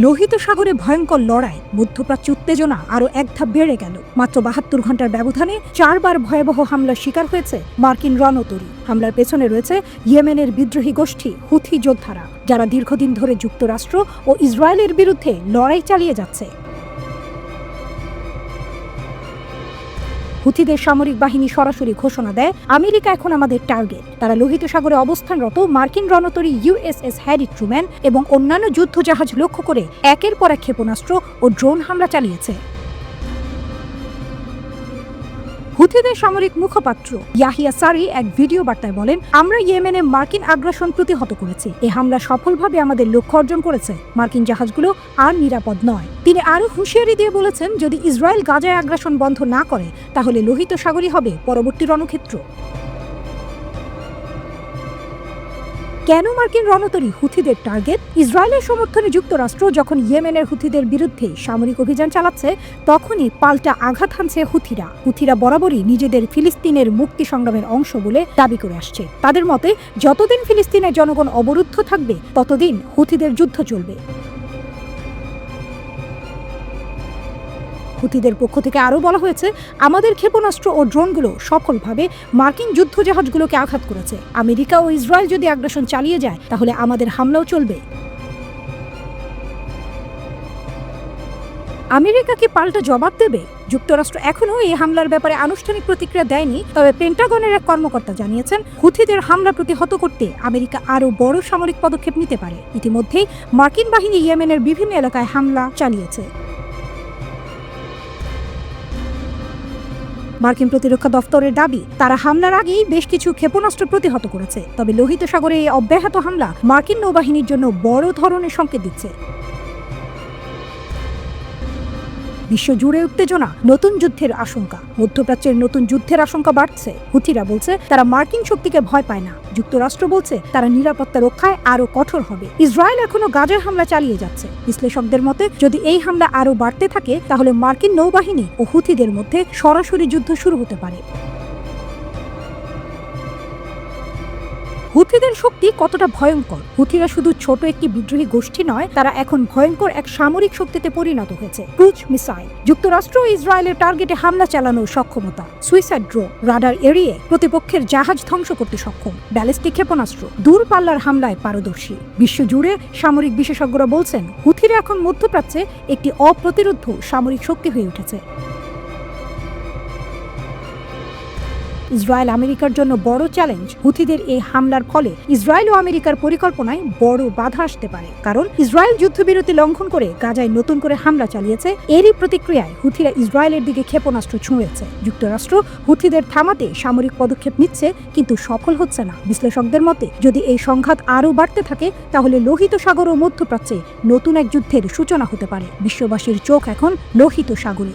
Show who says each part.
Speaker 1: লোহিত সাগরে ভয়ঙ্কর লড়াই, মধ্যপ্রাচ্যে উত্তেজনা আরও এক ধাপ বেড়ে গেল। মাত্র ৭২ ঘন্টার ব্যবধানে ৪ বার ভয়াবহ হামলার শিকার হয়েছে মার্কিন রণতরী। হামলার পেছনে রয়েছে ইয়েমেনের বিদ্রোহী গোষ্ঠী হুথি যোদ্ধারা, যারা দীর্ঘদিন ধরে যুক্তরাষ্ট্র ও ইসরায়েলের বিরুদ্ধে লড়াই চালিয়ে যাচ্ছে। হুথিদের সামরিক বাহিনী সরাসরি ঘোষণা দেয়, আমেরিকা এখন আমাদের টার্গেট। তারা লোহিত সাগরে অবস্থানরত মার্কিন রণতরী ইউএসএস হ্যারি ট্রুম্যান এবং অন্যান্য যুদ্ধজাহাজ লক্ষ্য করে একের পর এক ক্ষেপণাস্ত্র ও ড্রোন হামলা চালিয়েছে। হুথিদের সামরিক মুখপাত্র ইয়াহিয়া সারি এক ভিডিও বার্তায় বলেন, আমরা ইয়েমেনে মার্কিন আগ্রাসন প্রতিহত করেছি। এই হামলা সফলভাবে আমাদের লক্ষ্য অর্জন করেছে। মার্কিন জাহাজগুলো আর নিরাপদ নয়। তিনি আরও হুঁশিয়ারি দিয়ে বলেছেন, যদি ইসরায়েল গাজায় আগ্রাসন বন্ধ না করে তাহলে লোহিত সাগরই হবে পরবর্তী রণক্ষেত্র। কেন মার্কিন রণতরী হুথিদের টার্গেট? ইসরায়েলের সমর্থনে যুক্তরাষ্ট্র যখন ইয়েমেনের হুথিদের বিরুদ্ধে সামরিক অভিযান চালাচ্ছে, তখনই পাল্টা আঘাত হানছে হুথিরা বরাবরই নিজেদের ফিলিস্তিনের মুক্তি সংগ্রামের অংশ বলে দাবি করে আসছে। তাদের মতে, যতদিন ফিলিস্তিনের জনগণ অবরুদ্ধ থাকবে ততদিন হুথিদের যুদ্ধ চলবে। হুথিদের পক্ষ থেকে আরও বলা হয়েছে, আমাদের ক্ষেপণাস্ত্র ও ড্রোনগুলো সফলভাবে মার্কিন যুদ্ধজাহাজগুলোকে আঘাত করেছে। আমেরিকা ও ইসরায়েল যদি আগ্রাসন চালিয়ে যায় তাহলে আমাদের হামলাও চলবে। আমেরিকা কি পাল্টা জবাব দেবে? যুক্তরাষ্ট্র এখনও এই হামলার ব্যাপারে আনুষ্ঠানিক প্রতিক্রিয়া দেয়নি, তবে পেন্টাগনের এক কর্মকর্তা জানিয়েছেন, হুথিদের হামলা প্রতিহত করতে আমেরিকা আরও বড় সামরিক পদক্ষেপ নিতে পারে। ইতিমধ্যেই মার্কিন বাহিনী ইয়েমেনের বিভিন্ন এলাকায় হামলা চালিয়েছে। মার্কিন প্রতিরক্ষা দফতরের দাবি, তারা হামলার আগেই বেশ কিছু ক্ষেপণাস্ত্র প্রতিহত করেছে। তবে লোহিত সাগরে এই অব্যাহত হামলা মার্কিন নৌবাহিনীর জন্য বড় ধরনের সংকেত দিচ্ছে। বিশ্বজুড়ে উত্তেজনা, নতুন যুদ্ধের আশঙ্কা। মধ্যপ্রাচ্যের নতুন যুদ্ধের আশঙ্কা বাড়ছে। হুথিরা বলছে তারা মার্কিন শক্তিকে ভয় পায় না। যুক্তরাষ্ট্র বলছে তারা নিরাপত্তা রক্ষায় আরও কঠোর হবে। ইসরায়েল এখনো গাজায় হামলা চালিয়ে যাচ্ছে। বিশ্লেষকদের মতে, যদি এই হামলা আরও বাড়তে থাকে তাহলে মার্কিন নৌবাহিনী ও হুথিদের মধ্যে সরাসরি যুদ্ধ শুরু হতে পারে। হুথিদের শক্তি কতটা ভয়ঙ্কর? হুথিরা শুধু ছোট একটি বিদ্রোহী গোষ্ঠী নয়, তারা এখন ভয়ঙ্কর এক সামরিক শক্তিতে পরিণত হয়েছে। ক্রুজ মিসাইল, যুক্তরাষ্ট্র ও ইসরায়েলের টার্গেটে হামলা চালানোর সক্ষমতা, সুইসাইড ড্রোন, রাডার এড়িয়ে প্রতিপক্ষের জাহাজ ধ্বংস করতে সক্ষম, ব্যালিস্টিক ক্ষেপণাস্ত্র, দূরপাল্লার হামলায় পারদর্শী। বিশ্বজুড়ে সামরিক বিশেষজ্ঞরা বলছেন, হুথিরা এখন মধ্যপ্রাচ্যে একটি অপ্রতিরোধ্য সামরিক শক্তি হয়ে উঠেছে। ইসরায়েল আমেরিকার জন্য বড় চ্যালেঞ্জ। হুথিদের এই হামলার ফলে ইসরায়েল ও আমেরিকার পরিকল্পনায় বড় বাধা আসতে পারে, কারণ ইসরায়েল যুদ্ধবিরতি লঙ্ঘন করে গাজায় নতুন করে হামলা চালিয়েছে। এরই প্রতিক্রিয়ায় হুথিরা ইসরায়েলের দিকে ক্ষেপণাস্ত্র ছুঁড়েছে। যুক্তরাষ্ট্র হুথিদের থামাতে সামরিক পদক্ষেপ নিচ্ছে, কিন্তু সফল হচ্ছে না। বিশ্লেষকদের মতে, যদি এই সংঘাত আরও বাড়তে থাকে তাহলে লোহিত সাগর ও মধ্যপ্রাচ্যে নতুন এক যুদ্ধের সূচনা হতে পারে। বিশ্ববাসীর চোখ এখন লোহিত সাগরে।